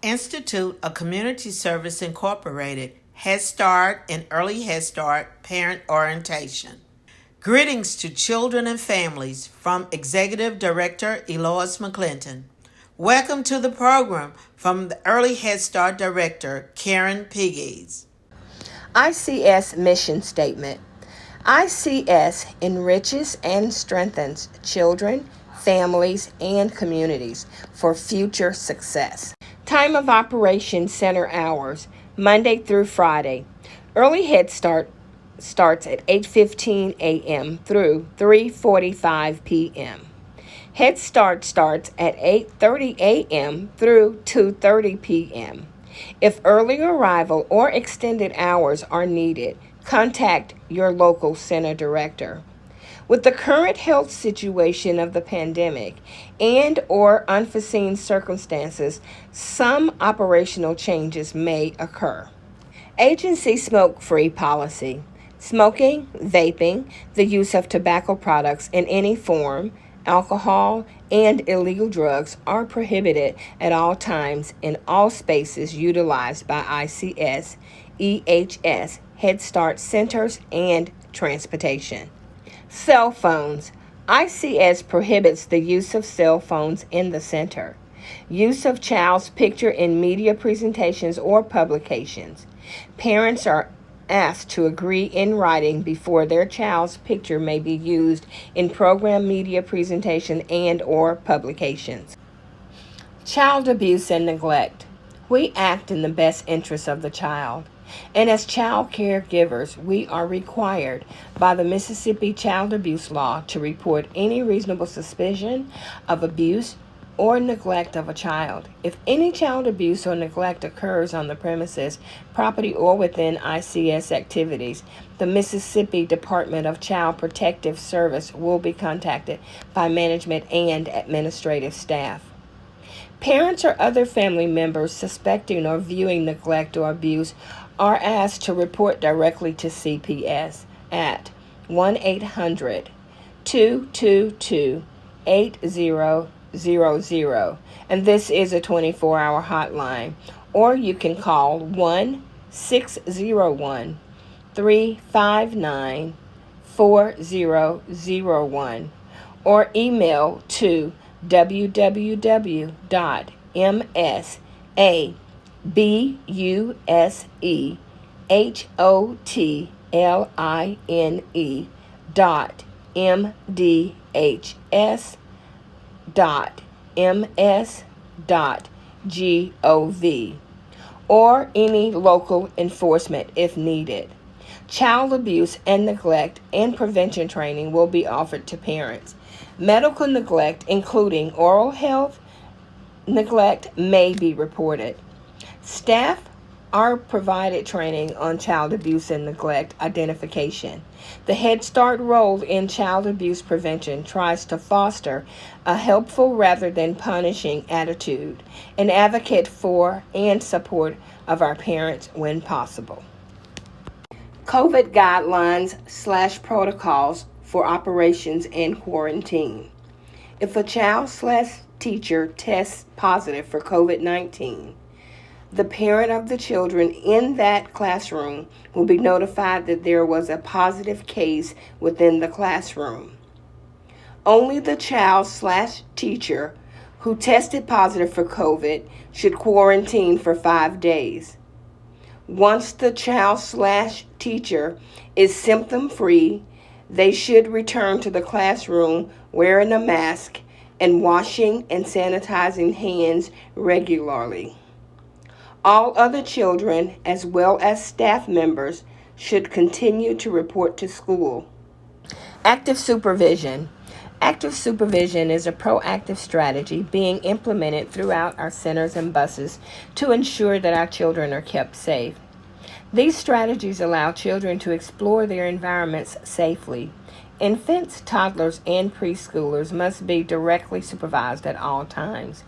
Institute of Community Service Incorporated, Head Start and Early Head Start Parent Orientation. Greetings to children and families from Executive Director Elois McClinton. Welcome to the program from the Early Head Start Director Karen Pegues. ICS Mission Statement. ICS enriches and strengthens children, families, and communities for future success. Time of operation center hours, Monday through Friday. Early Head Start starts at 8:15 a.m. through 3:45 p.m. Head Start starts at 8:30 a.m. through 2:30 p.m. If early arrival or extended hours are needed, contact your local center director. With the current health situation of the pandemic and or unforeseen circumstances, some operational changes may occur. Agency smoke-free policy. Smoking, vaping, the use of tobacco products in any form, alcohol, and illegal drugs are prohibited at all times in all spaces utilized by ICS, EHS, Head Start centers, and transportation. Cell phones. ICS prohibits the use of cell phones in the center. Use of child's picture in media presentations or publications. Parents are asked to agree in writing before their child's picture may be used in program media presentation and or publications. Child abuse and neglect. We act in the best interest of the child. And as child caregivers, we are required by the Mississippi Child Abuse Law to report any reasonable suspicion of abuse or neglect of a child. If any child abuse or neglect occurs on the premises, property, or within ICS activities, the Mississippi Department of Child Protective Service will be contacted by management and administrative staff. Parents or other family members suspecting or viewing neglect or abuse are asked to report directly to CPS at 1-800-222-8000, and this is a 24-hour hotline, or you can call 1-601-359-4001 or email to www.msabusehotline.ms.gov or any local enforcement if needed. Child abuse and neglect and prevention training will be offered to parents. Medical neglect, including oral health neglect, may be reported. Staff are provided training on child abuse and neglect identification. The Head Start role in child abuse prevention tries to foster a helpful rather than punishing attitude and advocate for and support of our parents when possible. COVID guidelines/protocols for operations and quarantine. If a child/teacher tests positive for COVID-19, the parent of the children in that classroom will be notified that there was a positive case within the classroom. Only the child/teacher who tested positive for COVID should quarantine for 5 days. Once the child/teacher is symptom-free, they should return to the classroom wearing a mask and washing and sanitizing hands regularly. All other children, as well as staff members, should continue to report to school. Active supervision. Active supervision is a proactive strategy being implemented throughout our centers and buses to ensure that our children are kept safe. These strategies allow children to explore their environments safely. Infants, toddlers, and preschoolers must be directly supervised at all times.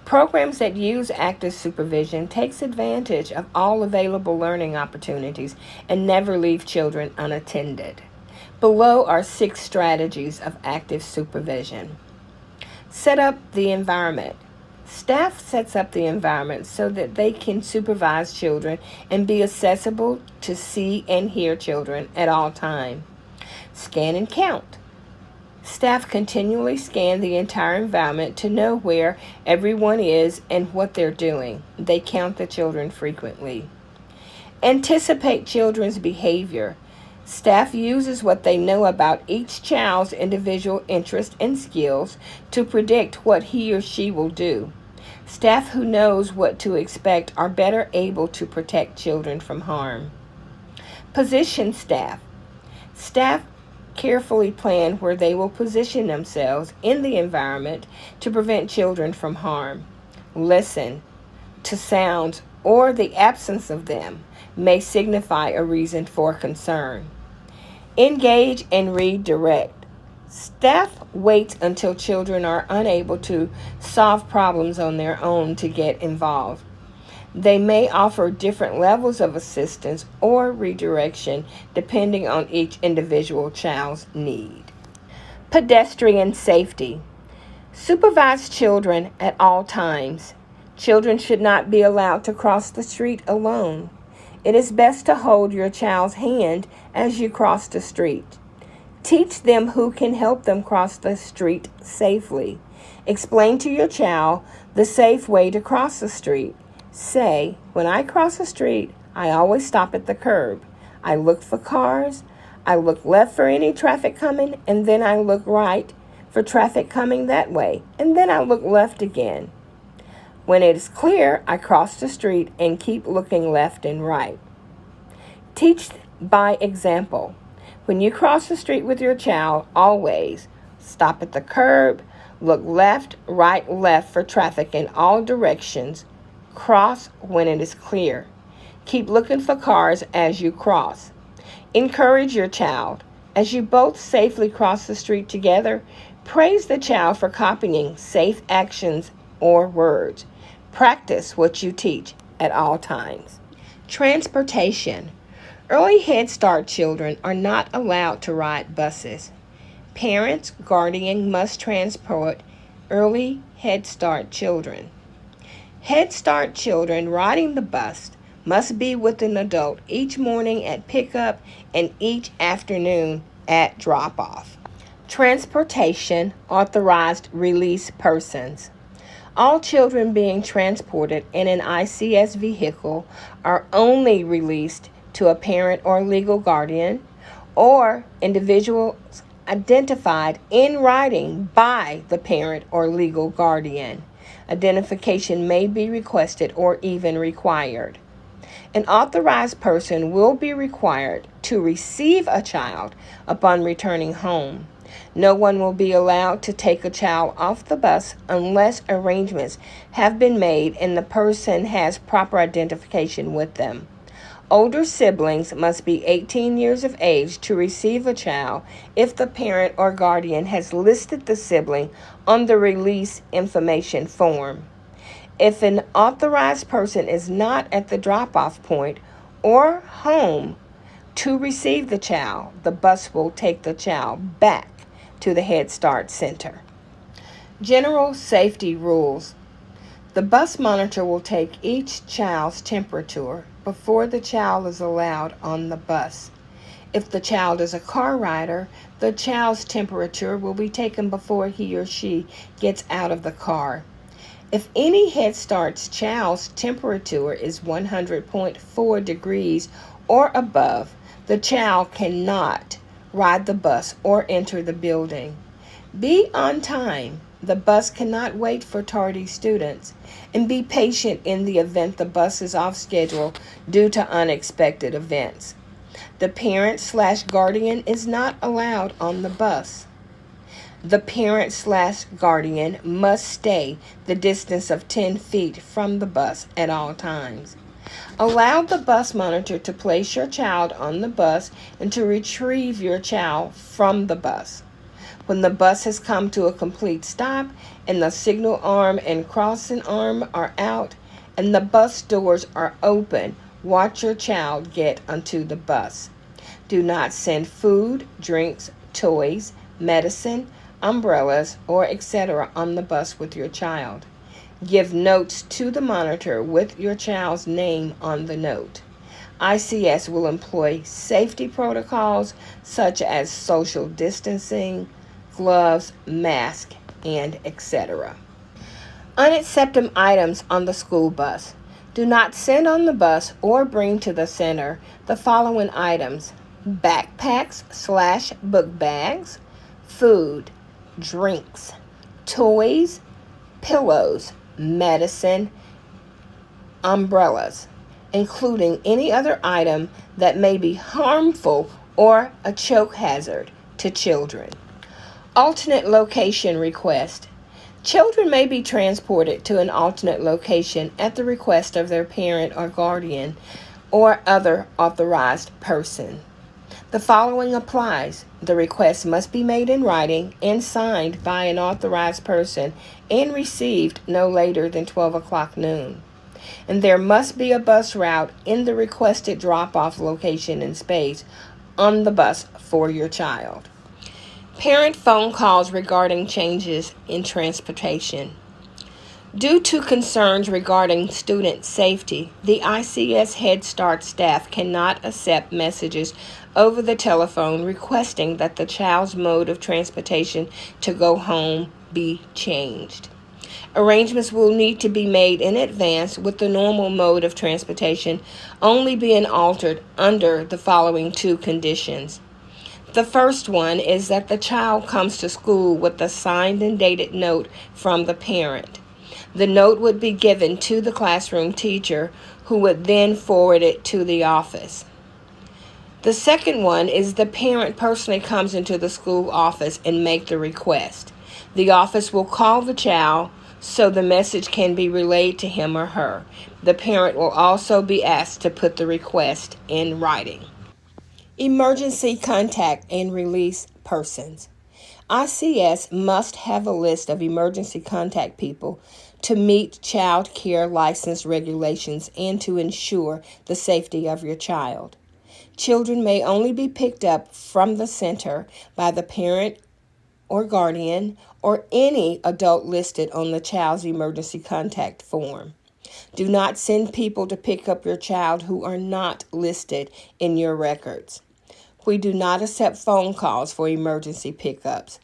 Programs that use active supervision takes advantage of all available learning opportunities and never leave children unattended. Below are 6 strategies of active supervision. Set up the environment. Staff sets up the environment so that they can supervise children and be accessible to see and hear children at all times. Scan and count. Staff continually scan the entire environment to know where everyone is and what they're doing. They count the children frequently. Anticipate children's behavior. Staff uses what they know about each child's individual interests and skills to predict what he or she will do. Staff who knows what to expect are better able to protect children from harm. Position staff. Staff carefully plan where they will position themselves in the environment to prevent children from harm. Listen to sounds or the absence of them may signify a reason for concern. Engage and redirect. Staff waits until children are unable to solve problems on their own to get involved. They may offer different levels of assistance or redirection depending on each individual child's need. Pedestrian safety. Supervise children at all times. Children should not be allowed to cross the street alone. It is best to hold your child's hand as you cross the street. Teach them who can help them cross the street safely. Explain to your child the safe way to cross the street. Say, when I cross the street, I always stop at the curb. I look for cars, I look left for any traffic coming, and then I look right for traffic coming that way, and then I look left again. When it is clear, I cross the street and keep looking left and right. Teach by example. When you cross the street with your child, always stop at the curb, look left, right, left for traffic in all directions. Cross when it is clear. Keep looking for cars as you cross. Encourage your child. As you both safely cross the street together, praise the child for copying safe actions or words. Practice what you teach at all times. Transportation. Early Head Start children are not allowed to ride buses. Parents, guardian must transport early Head Start children. Head Start children riding the bus must be with an adult each morning at pickup and each afternoon at drop-off. Transportation authorized release persons. All children being transported in an ICS vehicle are only released to a parent or legal guardian or individuals identified in writing by the parent or legal guardian. Identification may be requested or even required. An authorized person will be required to receive a child upon returning home. No one will be allowed to take a child off the bus unless arrangements have been made and the person has proper identification with them. Older siblings must be 18 years of age to receive a child if the parent or guardian has listed the sibling on the release information form. If an authorized person is not at the drop-off point or home to receive the child, the bus will take the child back to the Head Start Center. General safety rules. The bus monitor will take each child's temperature before the child is allowed on the bus. If the child is a car rider, the child's temperature will be taken before he or she gets out of the car. If any Head Start's child's temperature is 100.4 degrees or above, the child cannot ride the bus or enter the building. Be on time. The bus cannot wait for tardy students, and be patient in the event the bus is off schedule due to unexpected events. The parent/guardian is not allowed on the bus. The parent/guardian must stay the distance of 10 feet from the bus at all times. Allow the bus monitor to place your child on the bus and to retrieve your child from the bus. When the bus has come to a complete stop and the signal arm and crossing arm are out and the bus doors are open, watch your child get onto the bus. Do not send food, drinks, toys, medicine, umbrellas, or etc. on the bus with your child. Give notes to the monitor with your child's name on the note. ICS will employ safety protocols such as social distancing, gloves, masks, and etc. Unaccepted items on the school bus. Do not send on the bus or bring to the center the following items: backpacks/book bags, food, drinks, toys, pillows, medicine, umbrellas, including any other item that may be harmful or a choke hazard to children. Alternate location request. Children may be transported to an alternate location at the request of their parent or guardian or other authorized person. The following applies. The request must be made in writing and signed by an authorized person and received no later than 12 o'clock noon. And there must be a bus route in the requested drop-off location and space on the bus for your child. Parent phone calls regarding changes in transportation. Due to concerns regarding student safety, the ICS Head Start staff cannot accept messages over the telephone requesting that the child's mode of transportation to go home be changed. Arrangements will need to be made in advance, with the normal mode of transportation only being altered under the following two conditions. The first one is that the child comes to school with a signed and dated note from the parent. The note would be given to the classroom teacher, who would then forward it to the office. The second one is the parent personally comes into the school office and make the request. The office will call the child so the message can be relayed to him or her. The parent will also be asked to put the request in writing. Emergency contact and release persons. ICS must have a list of emergency contact people to meet child care license regulations and to ensure the safety of your child. Children may only be picked up from the center by the parent or guardian or any adult listed on the child's emergency contact form. Do not send people to pick up your child who are not listed in your records. We do not accept phone calls for emergency pickups.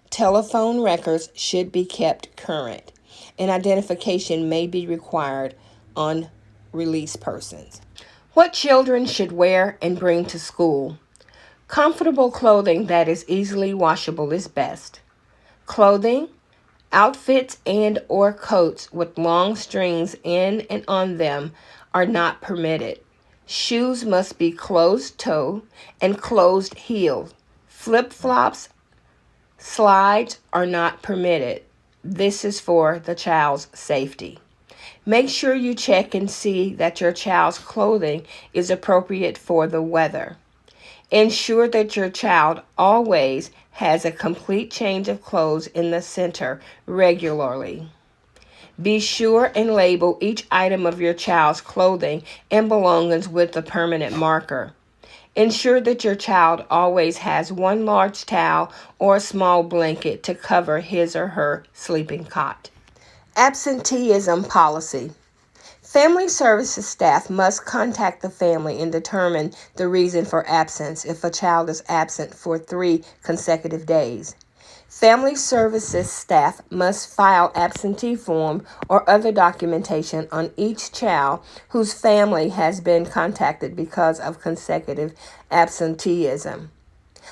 Telephone records should be kept current, and identification may be required on release persons. What children should wear and bring to school. Comfortable clothing that is easily washable is best. Clothing, outfits, and or coats with long strings in and on them are not permitted. Shoes must be closed-toe and closed-heeled. Flip-flops, slides are not permitted. This is for the child's safety. Make sure you check and see that your child's clothing is appropriate for the weather. Ensure that your child always has a complete change of clothes in the center regularly. Be sure and label each item of your child's clothing and belongings with a permanent marker. Ensure that your child always has one large towel or a small blanket to cover his or her sleeping cot. Absenteeism policy. Family services staff must contact the family and determine the reason for absence if a child is absent for 3 consecutive days. Family services staff must file absentee form or other documentation on each child whose family has been contacted because of consecutive absenteeism.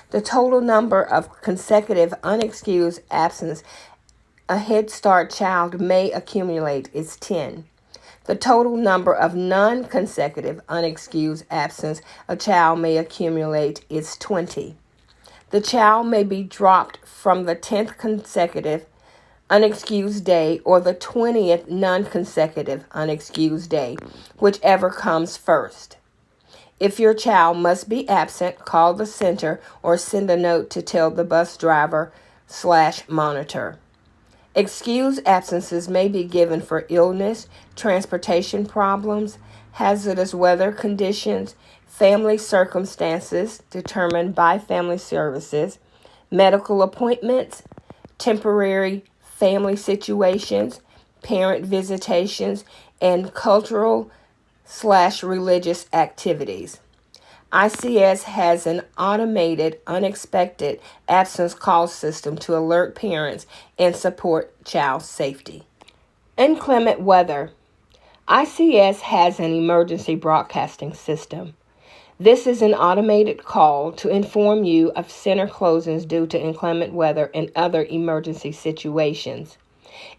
The total number of consecutive unexcused absence a Head Start child may accumulate is 10. The total number of non-consecutive unexcused absence a child may accumulate is 20. The child may be dropped from the 10th consecutive unexcused day or the 20th non-consecutive unexcused day, whichever comes first. If your child must be absent, call the center or send a note to tell the bus driver/monitor. Excused absences may be given for illness, transportation problems, hazardous weather conditions, family circumstances determined by family services, medical appointments, temporary family situations, parent visitations, and cultural/religious activities. ICS has an automated, unexpected absence call system to alert parents and support child safety. Inclement weather. ICS has an emergency broadcasting system. This is an automated call to inform you of center closings due to inclement weather and other emergency situations.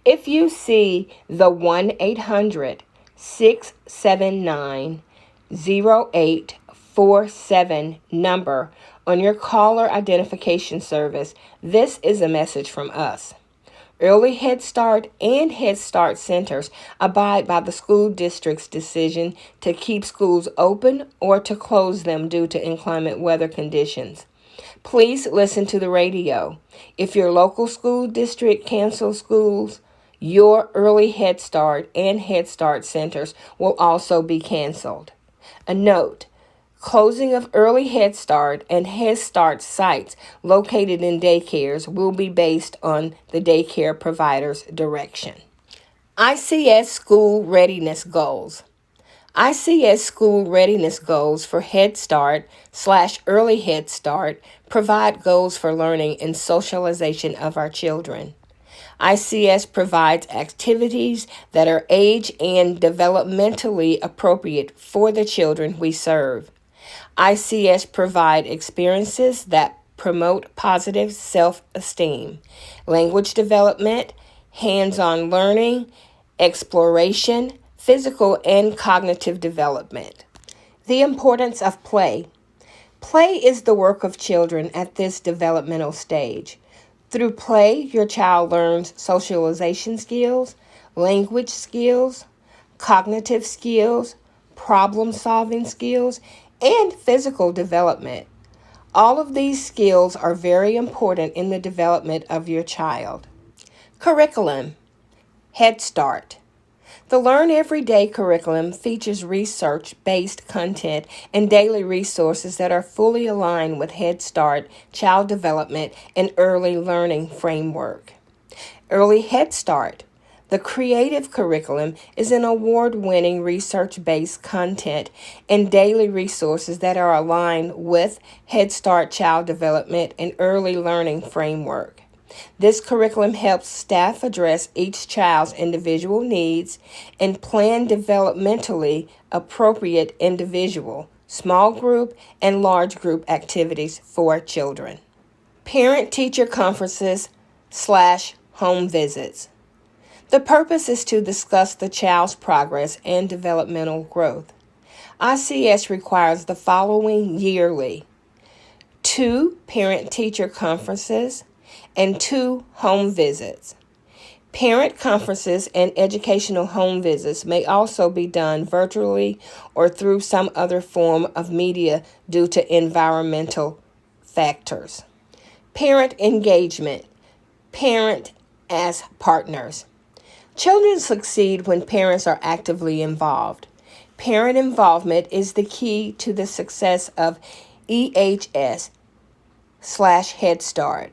If you see the 1-800-679-0847 number on your caller identification service, this is a message from us. Early Head Start and Head Start centers abide by the school district's decision to keep schools open or to close them due to inclement weather conditions. Please listen to the radio. If your local school district cancels schools, your Early Head Start and Head Start centers will also be canceled. A note: closing of Early Head Start and Head Start sites located in daycares will be based on the daycare provider's direction. ICS School Readiness Goals. ICS School Readiness Goals for Head Start/Early Head Start provide goals for learning and socialization of our children. ICS provides activities that are age and developmentally appropriate for the children we serve. ICS provide experiences that promote positive self-esteem, language development, hands-on learning, exploration, physical and cognitive development. The importance of play. Play is the work of children at this developmental stage. Through play, your child learns socialization skills, language skills, cognitive skills, problem-solving skills, and physical development. All of these skills are very important in the development of your child. Curriculum. Head Start. The Learn Everyday curriculum features research-based content and daily resources that are fully aligned with Head Start, child development, and early learning framework. Early Head Start. The creative curriculum is an award-winning research-based content and daily resources that are aligned with Head Start child development and early learning framework. This curriculum helps staff address each child's individual needs and plan developmentally appropriate individual, small group, and large group activities for children. Parent-teacher conferences/home visits. The purpose is to discuss the child's progress and developmental growth. ICS requires the following yearly: 2 parent-teacher conferences and 2 home visits. Parent conferences and educational home visits may also be done virtually or through some other form of media due to environmental factors. Parent engagement. Parent as partners. Children succeed when parents are actively involved. Parent involvement is the key to the success of EHS/Head Start.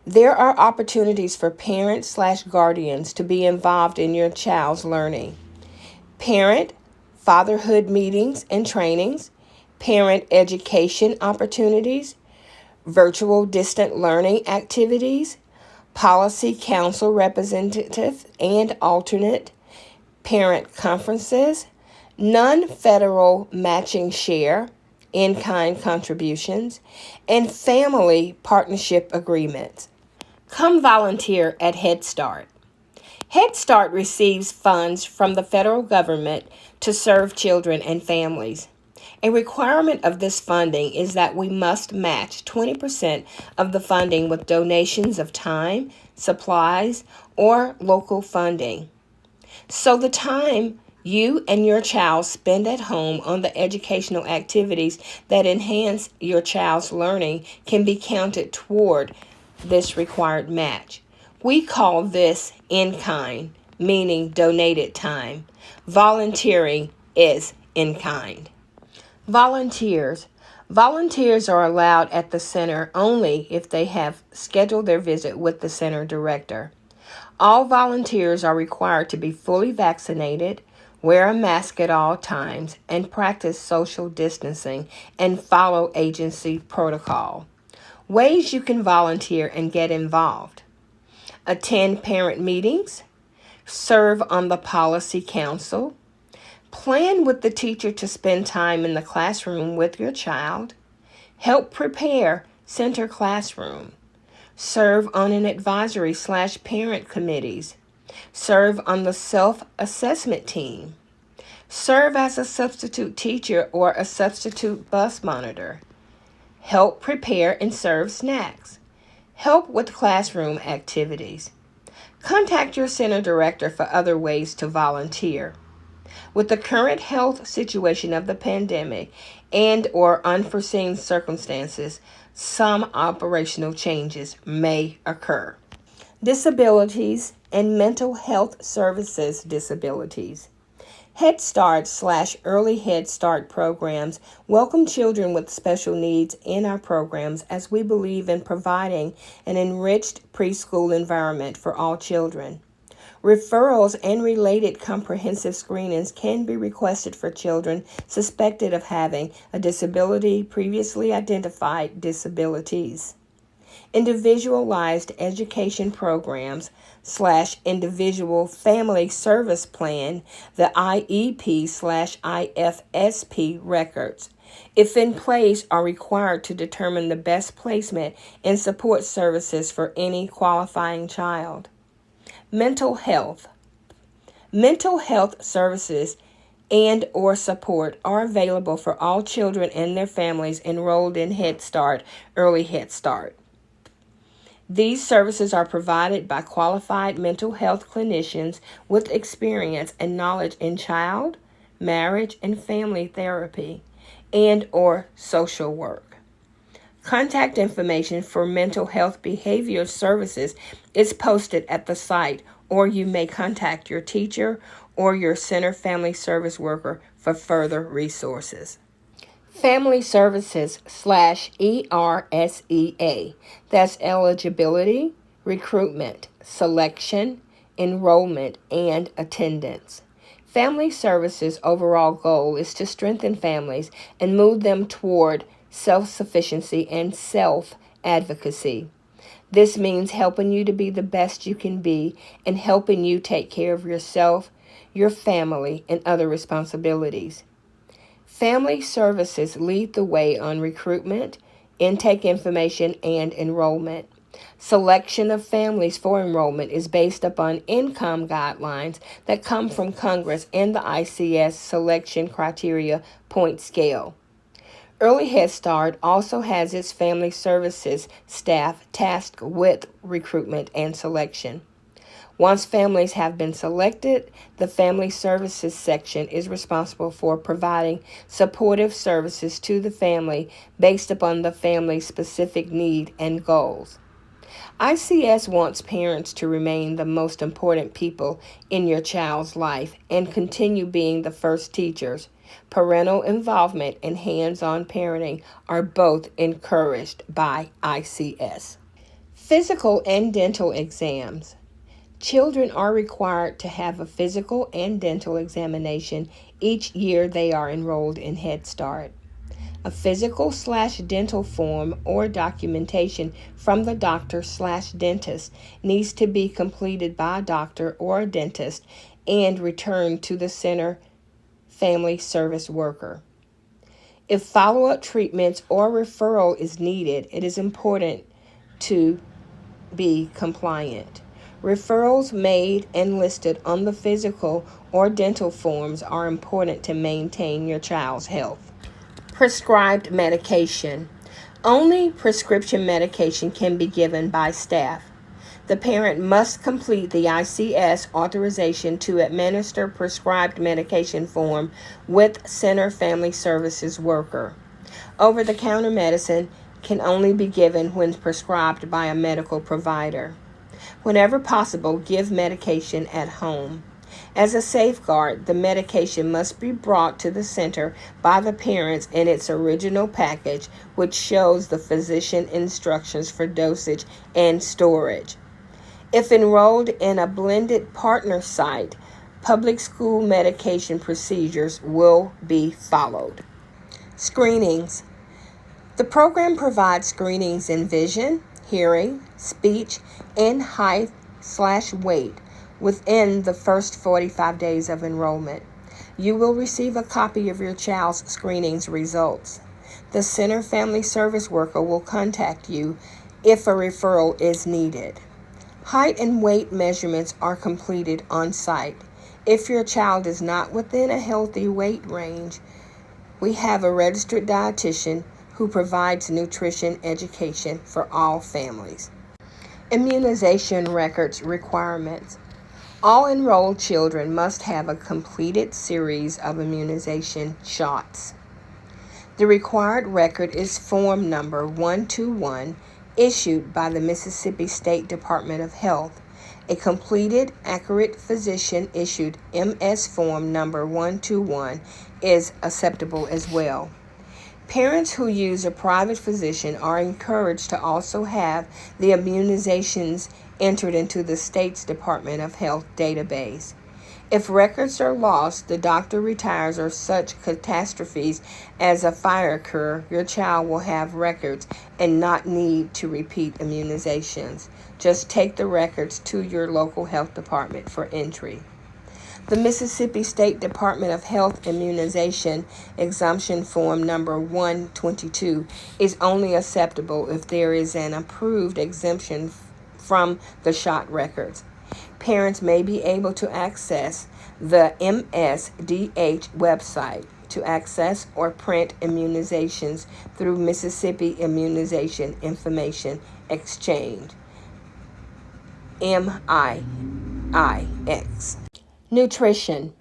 There are opportunities for parents/guardians to be involved in your child's learning. Parent fatherhood meetings and trainings, parent education opportunities, virtual distant learning activities, policy council representative and alternate, parent conferences, non-federal matching share, in-kind contributions, and family partnership agreements. Come volunteer at Head Start. Head Start receives funds from the federal government to serve children and families. A requirement of this funding is that we must match 20% of the funding with donations of time, supplies, or local funding. So the time you and your child spend at home on the educational activities that enhance your child's learning can be counted toward this required match. We call this in-kind, meaning donated time. Volunteering is in-kind. Volunteers. Volunteers are allowed at the center only if they have scheduled their visit with the center director. All volunteers are required to be fully vaccinated, wear a mask at all times, and practice social distancing and follow agency protocol. Ways you can volunteer and get involved: attend parent meetings, serve on the policy council, plan with the teacher to spend time in the classroom with your child, help prepare center classroom, serve on an advisory/parent committees, serve on the self-assessment team, serve as a substitute teacher or a substitute bus monitor, help prepare and serve snacks, help with classroom activities. Contact your center director for other ways to volunteer. With the current health situation of the pandemic and or unforeseen circumstances, some operational changes may occur. Disabilities and mental health services disabilities. Head Start/Early Head Start programs welcome children with special needs in our programs, as we believe in providing an enriched preschool environment for all children. Referrals and related comprehensive screenings can be requested for children suspected of having a disability, previously identified disabilities. Individualized education programs/individual family service plan, the IEP/IFSP records, if in place, are required to determine the best placement and support services for any qualifying child. Mental health. Mental health services and or support are available for all children and their families enrolled in Head Start, Early Head Start. These services are provided by qualified mental health clinicians with experience and knowledge in child, marriage, and family therapy and or social work. Contact information for mental health behavior services is posted at the site, or you may contact your teacher or your center family service worker for further resources. Family Services/ERSEA. That's eligibility, recruitment, selection, enrollment, and attendance. Family Services' overall goal is to strengthen families and move them toward self-sufficiency and self-advocacy. This means helping you to be the best you can be and helping you take care of yourself, your family, and other responsibilities. Family Services lead the way on recruitment, intake information, and enrollment. Selection of families for enrollment is based upon income guidelines that come from Congress and the ICS selection criteria point scale. Early Head Start also has its family services staff tasked with recruitment and selection. Once families have been selected, the Family Services section is responsible for providing supportive services to the family based upon the family's specific need and goals. ICS wants parents to remain the most important people in your child's life and continue being the first teachers. Parental involvement and hands-on parenting are both encouraged by ICS. Physical and dental exams. Children are required to have a physical and dental examination each year they are enrolled in Head Start. A physical/dental form or documentation from the doctor/dentist needs to be completed by a doctor or a dentist and returned to the center family service worker. If follow-up treatments or referral is needed, it is important to be compliant. Referrals made and listed on the physical or dental forms are important to maintain your child's health. Prescribed medication. Only prescription medication can be given by staff. The parent must complete the ICS authorization to administer prescribed medication form with Center Family Services worker. Over-the-counter medicine can only be given when prescribed by a medical provider. Whenever possible, give medication at home. As a safeguard, the medication must be brought to the center by the parents in its original package, which shows the physician instructions for dosage and storage. If enrolled in a blended partner site, public school medication procedures will be followed. Screenings. The program provides screenings in vision, hearing, speech, and height/weight within the first 45 days of enrollment. You will receive a copy of your child's screenings results. The Center Family Service Worker will contact you if a referral is needed. Height and weight measurements are completed on site. If your child is not within a healthy weight range, we have a registered dietitian who provides nutrition education for all families. Immunization records requirements. All enrolled children must have a completed series of immunization shots. The required record is Form Number 121, issued by the Mississippi State Department of Health. A completed, accurate physician-issued MS Form Number 121 is acceptable as well. Parents who use a private physician are encouraged to also have the immunizations entered into the state's Department of Health database. If records are lost, the doctor retires, or such catastrophes as a fire occur, your child will have records and not need to repeat immunizations. Just take the records to your local health department for entry. The Mississippi State Department of Health Immunization Exemption Form Number 122 is only acceptable if there is an approved exemption from the shot records. Parents may be able to access the MSDH website to access or print immunizations through Mississippi Immunization Information Exchange, MIIX. Nutrition.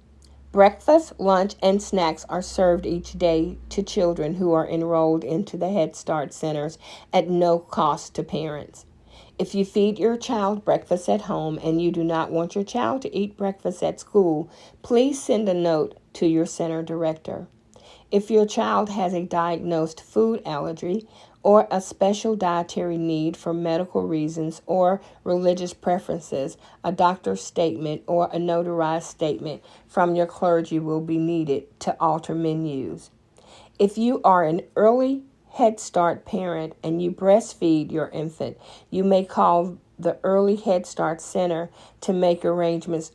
Breakfast, lunch, and snacks are served each day to children who are enrolled into the Head Start centers at no cost to parents. If you feed your child breakfast at home and you do not want your child to eat breakfast at school, please send a note to your center director. If your child has a diagnosed food allergy or a special dietary need for medical reasons or religious preferences, a doctor's statement or a notarized statement from your clergy will be needed to alter menus. If you are an early Head Start parent and you breastfeed your infant, you may call the Early Head Start Center to make arrangements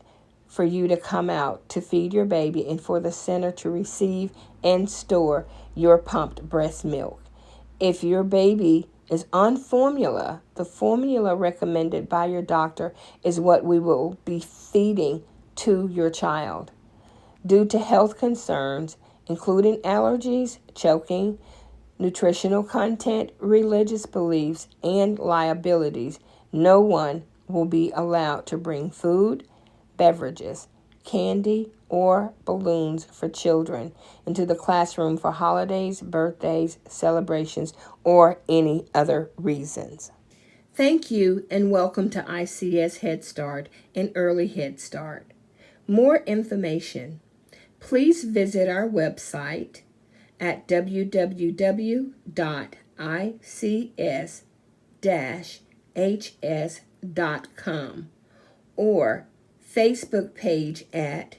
for you to come out to feed your baby and for the center to receive and store your pumped breast milk. If your baby is on formula, the formula recommended by your doctor is what we will be feeding to your child. Due to health concerns, including allergies, choking, nutritional content, religious beliefs, and liabilities, no one will be allowed to bring food, beverages, candy, or balloons for children into the classroom for holidays, birthdays, celebrations, or any other reasons. Thank you and welcome to ICS Head Start and Early Head Start. More information, please visit our website at www.ics-hs.com or Facebook page at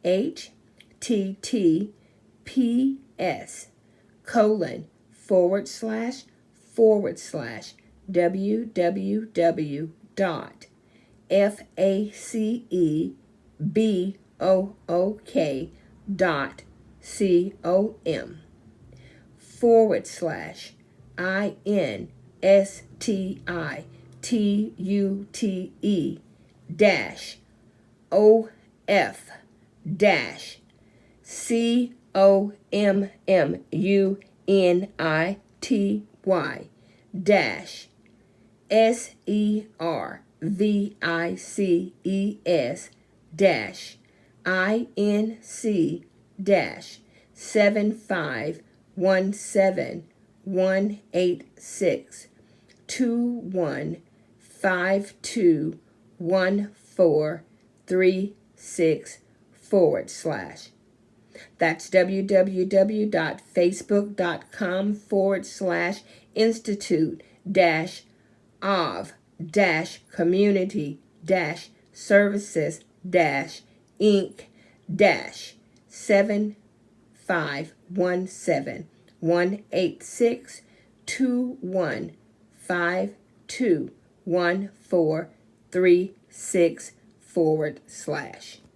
https://www.facebook.com/INSTITUTE OF dash COMMUNITY dash SERVICES dash INC dash 751718621521436 / That's www.facebook.com/institute-of dash community dash services dash Inc. dash 7517-186-21521436 /.